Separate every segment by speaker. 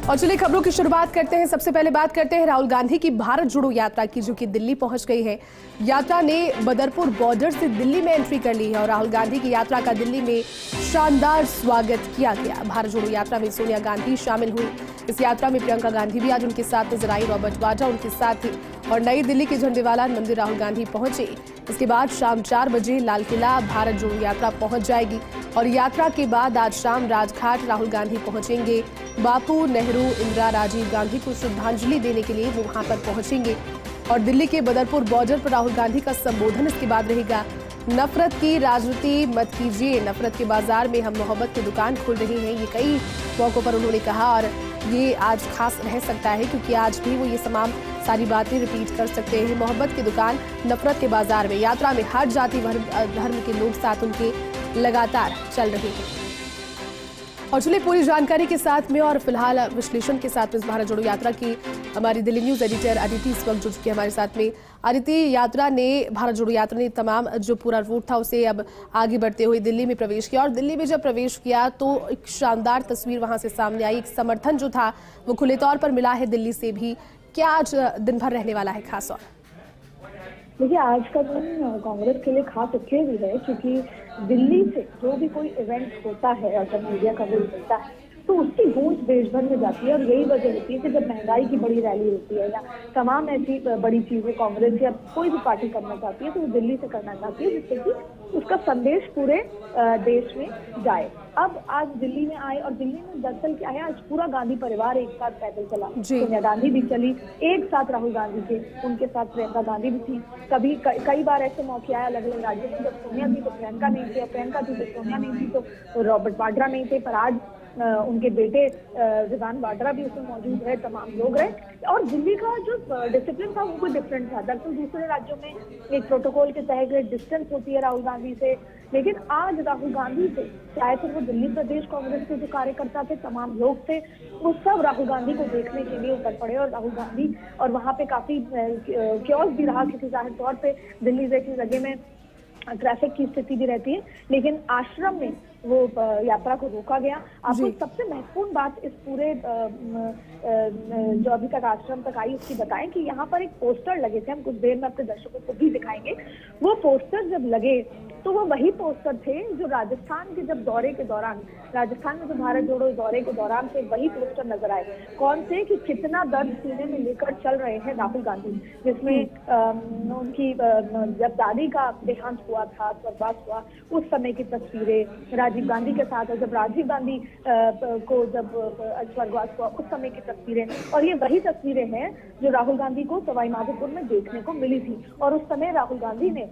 Speaker 1: और चलिए खबरों की शुरुआत करते हैं। सबसे पहले बात करते हैं राहुल गांधी की भारत जोड़ो यात्रा की, जो कि दिल्ली पहुंच गई है। यात्रा ने बदरपुर बॉर्डर से दिल्ली में एंट्री कर ली है और राहुल गांधी की यात्रा का दिल्ली में शानदार स्वागत किया गया। भारत जोड़ो यात्रा में सोनिया गांधी शामिल हुई। इस यात्रा में प्रियंका गांधी भी आज उनके साथ नजर आई, रॉबर्ट वाड्रा उनके साथ थी और नई दिल्ली के झंडेवाला मंदिर राहुल गांधी पहुंचे। इसके बाद शाम 4 बजे लाल किला भारत जोड़ो यात्रा पहुंच जाएगी और यात्रा के बाद आज शाम राजघाट राहुल गांधी पहुंचेंगे। बापू, नेहरू, इंदिरा, राजीव गांधी को श्रद्धांजलि देने के लिए वो वहां पर पहुंचेंगे और दिल्ली के बदरपुर बॉर्डर पर राहुल गांधी का संबोधन इसके बाद रहेगा। नफरत की राजनीति मत कीजिए, नफरत के बाजार में हम मोहब्बत की दुकान खोल रहे हैं, ये कई मौकों पर उन्होंने कहा और ये आज खास रह सकता है क्योंकि आज भी वो ये तमाम सारी बातें रिपीट कर सकते हैं। मोहब्बत की दुकान नफरत के बाजार में यात्रा में हर जाति धर्म के लोग साथ उनके लगातार चल रहे हैं। और चलिए पूरी जानकारी के साथ में और फिलहाल विश्लेषण के साथ इस भारत जोड़ो यात्रा की हमारी दिल्ली न्यूज एडिटर अदिति इस वक्त जुड़ चुकी है हमारे साथ में। अदिति, भारत जोड़ो यात्रा ने तमाम जो पूरा रूट था उसे अब आगे बढ़ते हुए दिल्ली में प्रवेश किया और दिल्ली में जब प्रवेश किया तो एक शानदार तस्वीर वहां से सामने आई। एक समर्थन जो था वो खुले तौर पर मिला है दिल्ली से भी। क्या आज दिन भर रहने वाला है खास? और
Speaker 2: देखिए, आज का दिन कांग्रेस के लिए खास इसलिए भी है क्योंकि दिल्ली से जो भी कोई इवेंट होता है, अगर मीडिया कवरेज मिलता है तो उसकी गूंज देश भर में जाती है और यही वजह होती है कि जब महंगाई की बड़ी रैली होती है या तमाम ऐसी बड़ी चीजें कांग्रेस या कोई भी पार्टी करना चाहती है तो वो दिल्ली से करना चाहती है जिससे कि उसका संदेश पूरे देश में जाए। अब आज दिल्ली में आए और दिल्ली में दरअसल क्या है, आज पूरा गांधी परिवार एक साथ पैदल चला। सोनिया गांधी भी चली एक साथ, राहुल गांधी थे, उनके साथ प्रियंका गांधी भी थी। कभी कई बार ऐसे मौके आए अलग अलग राज्यों में जब सोनिया थी तो प्रियंका नहीं थी और प्रियंका थी तो सोनिया नहीं थी तो रॉबर्ट वाड्रा नहीं थे, पर आज उनके बेटे विधान वाड्रा भी उसमें मौजूद रहे, तमाम लोग रहे। और दिल्ली का जो डिसिप्लिन था वो भी डिफरेंट था। दरअसल दूसरे राज्यों में एक प्रोटोकॉल के तहत एक डिस्टेंस होती है राहुल गांधी से, लेकिन आज राहुल गांधी से चाहे फिर वो दिल्ली प्रदेश कांग्रेस के जो कार्यकर्ता थे, तमाम लोग थे, वो सब राहुल गांधी को देखने के लिए उतर पड़े और राहुल गांधी और वहां पे काफी क्योस भी रहा क्योंकि जाहिर तौर पे दिल्ली जैसी जगह में ट्रैफिक की स्थिति भी रहती है, लेकिन आश्रम में वो यात्रा को रोका गया। आपको सबसे महत्वपूर्ण बात इस पूरे जो अभी तक आश्रम तक आई उसकी बताएं कि यहाँ पर एक पोस्टर लगे थे, हम कुछ देर में अपने दर्शकों को भी दिखाएंगे। वो पोस्टर जब लगे तो वो वही पोस्टर थे जो राजस्थान के जब दौरे के दौरान, राजस्थान में जो भारत जोड़ो दौरे के दौरान से वही पोस्टर नजर आए। कौन से कि कितना दर्द सीने में लेकर चल रहे हैं राहुल गांधी, जिसमें उनकी जब दादी का देहांत हुआ था, स्वर्गवास हुआ, उस समय की तस्वीरें, राजीव गांधी के साथ जब राजीव गांधी को जब स्वर्गवास हुआ उस समय की तस्वीरें, और ये वही तस्वीरें हैं जो राहुल गांधी को सवाई माधोपुर में देखने को मिली थी। और उस समय राहुल गांधी ने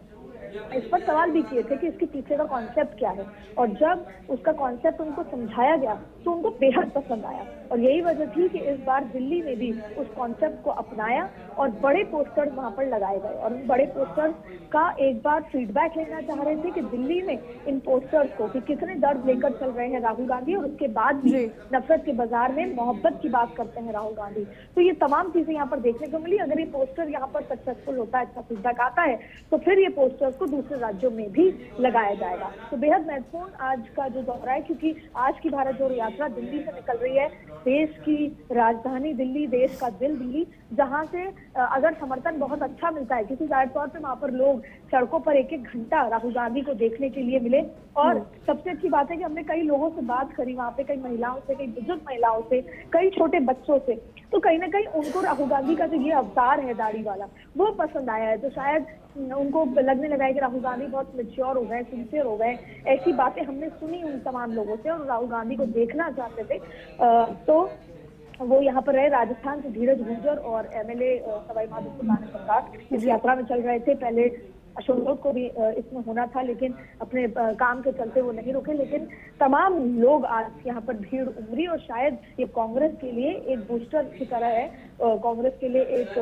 Speaker 2: इस पर सवाल भी किए थे कि इसके पीछे का कॉन्सेप्ट क्या है, और जब उसका कॉन्सेप्ट उनको समझाया गया तो उनको बेहद पसंद आया। और यही वजह थी कि इस बार दिल्ली में भी उस कॉन्सेप्ट को अपनाया और बड़े पोस्टर्स वहां पर लगाए गए और उन बड़े पोस्टर्स का एक बार फीडबैक लेना चाह रहे थे कि दिल्ली में इन पोस्टर्स को कि कितने दर्द लेकर चल रहे हैं राहुल गांधी और उसके बाद भी नफरत के बाजार में मोहब्बत की बात करते हैं राहुल गांधी। तो ये तमाम चीजें यहाँ पर देखने को मिली। अगर ये पोस्टर यहाँ पर सक्सेसफुल होता है, अच्छा फीडबैक आता है, तो फिर ये पोस्टर्स को दूसरे राज्यों में भी लगाया जाएगा। तो बेहद महत्वपूर्ण आज का जो दौरा है क्योंकि आज की भारत जोड़ो यात्रा दिल्ली से निकल रही है, देश की राजधानी दिल्ली, देश का दिल दिल्ली, जहां से अगर समर्थन बहुत अच्छा मिलता है क्योंकि जाहिर तौर पे वहां पर लोग सड़कों पर एक एक घंटा राहुल गांधी को देखने के लिए मिले। और सबसे अच्छी बात है कि हमने कई लोगों से बात करी वहां पे, कई महिलाओं से, कई बुजुर्ग महिलाओं से, कई छोटे बच्चों से, तो कहीं ना कहीं उनको राहुल गांधी का जो ये अवतार है दाढ़ी वाला वो पसंद आया है। तो शायद उनको लगने लगा है कि राहुल गांधी बहुत मैच्योर हो गए, सिंसियर हो गए। ऐसी बातें हमने सुनी उन तमाम लोगों से और राहुल गांधी को देखना चाहते थे। तो वो यहाँ पर रहे। राजस्थान से धीरज गुर्जर और एमएलए सवाई माधोपुर राणा प्रकाश इस यात्रा में चल रहे थे। पहले अशोक गहलोत को भी इसमें होना था लेकिन अपने काम के चलते वो नहीं रुके, लेकिन तमाम लोग आज यहाँ पर भीड़ उमड़ी और शायद ये कांग्रेस के लिए एक बूस्टर की तरह है, कांग्रेस के लिए एक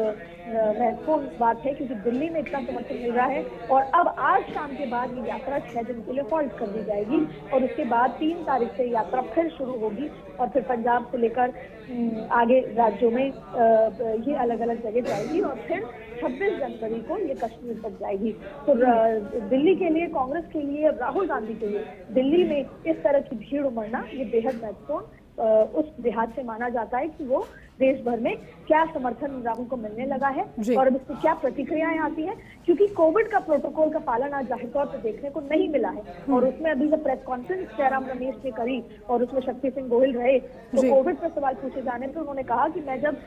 Speaker 2: महत्वपूर्ण बात है क्योंकि दिल्ली में इतना समर्थन मिल रहा है। और अब आज शाम के बाद ये यात्रा 6 दिन के लिए हॉल्ट कर दी जाएगी और उसके बाद 3 तारीख से यात्रा फिर शुरू होगी और फिर पंजाब से लेकर आगे राज्यों में ये अलग अलग जगह जाएगी और फिर 26 जनवरी को ये कश्मीर तक जाएगी। तो दिल्ली के लिए, कांग्रेस के लिए, राहुल गांधी के लिए दिल्ली में इस तरह की भीड़ उमड़ना ये बेहद महत्वपूर्ण उस लिहाज से माना जाता है कि वो देश भर में क्या समर्थन राहुल को मिलने लगा है और अब इससे क्या प्रतिक्रियाएं आती हैं, क्योंकि कोविड का प्रोटोकॉल का पालन आज जाहिर तौर पर देखने को नहीं मिला है। और उसमें अभी जब प्रेस कॉन्फ्रेंस जयराम रमेश ने करी और उसमें शक्ति सिंह गोहिल रहे तो कोविड पर सवाल पूछे जाने पर उन्होंने कहा कि मैं जब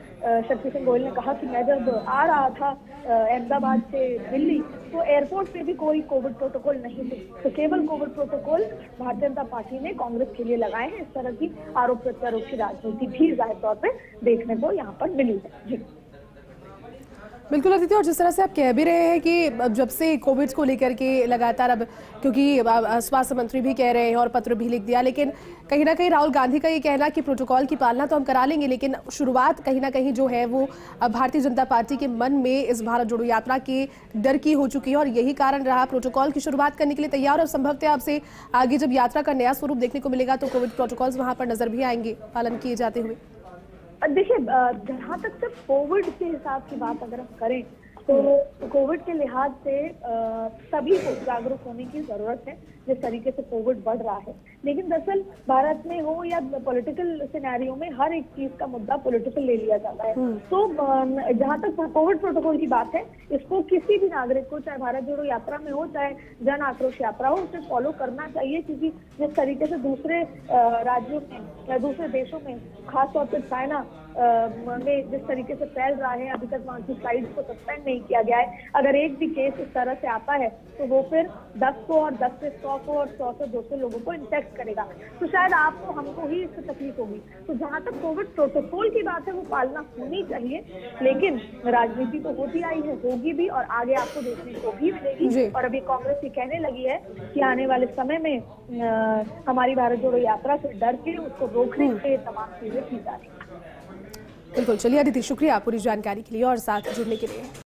Speaker 2: शक्ति सिंह गोहिल ने कहा कि मैं जब आ रहा था अहमदाबाद से दिल्ली तो एयरपोर्ट पे भी कोई कोविड प्रोटोकॉल नहीं थे, तो केवल Covid protocol Bharatiya Janata party ने कांग्रेस के लिए लगाए हैं। इस तरह की आरोप प्रत्यारोप की राजनीति भी जाहिर तौर पे देखने को यहाँ पर मिली है। जी
Speaker 1: बिल्कुल अदिति, और जिस तरह से आप कह भी रहे हैं कि जब से कोविड को लेकर के लगातार अब, क्योंकि स्वास्थ्य मंत्री भी कह रहे हैं और पत्र भी लिख दिया, लेकिन कहीं ना कहीं राहुल गांधी का ये कहना कि प्रोटोकॉल की पालना तो हम करा लेंगे, लेकिन शुरुआत कहीं ना कहीं जो है वो भारतीय जनता पार्टी के मन में इस भारत जोड़ो यात्रा के डर की हो चुकी है और यही कारण रहा प्रोटोकॉल की शुरुआत करने के लिए तैयार। और संभवतः आपसे आगे जब यात्रा का नया स्वरूप देखने को मिलेगा तो कोविड प्रोटोकॉल्स वहां पर नजर भी आएंगे पालन किए जाते हुए।
Speaker 2: देखिए, जहाँ तक सिर्फ कोविड के हिसाब की बात अगर हम करें तो कोविड के लिहाज से सभी को जागरूक होने की जरूरत है जिस तरीके से कोविड बढ़ रहा है। लेकिन दरअसल भारत में हो या पॉलिटिकल सिनेरियो में हर एक चीज का मुद्दा पॉलिटिकल ले लिया जाता है। तो जहाँ तक कोविड प्रोटोकॉल की बात है, इसको किसी भी नागरिक को, चाहे भारत जोड़ो यात्रा में हो चाहे जन आक्रोश यात्रा हो, उसे फॉलो करना चाहिए। क्योंकि जिस तरीके से दूसरे राज्यों में या दूसरे देशों में, खासतौर पर चाइना में जिस तरीके से फैल रहा है, अभी तक वहाँ की फ्लाइट्स को सस्पेंड नहीं किया गया है। अगर एक भी केस इस तरह से आता है तो वो फिर 10 को और 10 से 100 को और 100 से 200 लोगों को इन्फेक्ट करेगा। तो शायद आपको हमको ही इससे तकलीफ होगी। तो जहाँ तक कोविड प्रोटोकॉल की बात है वो पालना होनी चाहिए, लेकिन राजनीति तो होती आई है, होगी भी और आगे आपको देखने को भी मिलेगी। और अभी कांग्रेस ये कहने लगी है कि आने वाले समय में हमारी भारत जोड़ो यात्रा से डर के उसको रोकने के लिए तमाम चीजें की जा रही है।
Speaker 1: बिल्कुल, चलिए अदिति, शुक्रिया पूरी जानकारी के लिए और साथ जुड़ने के लिए।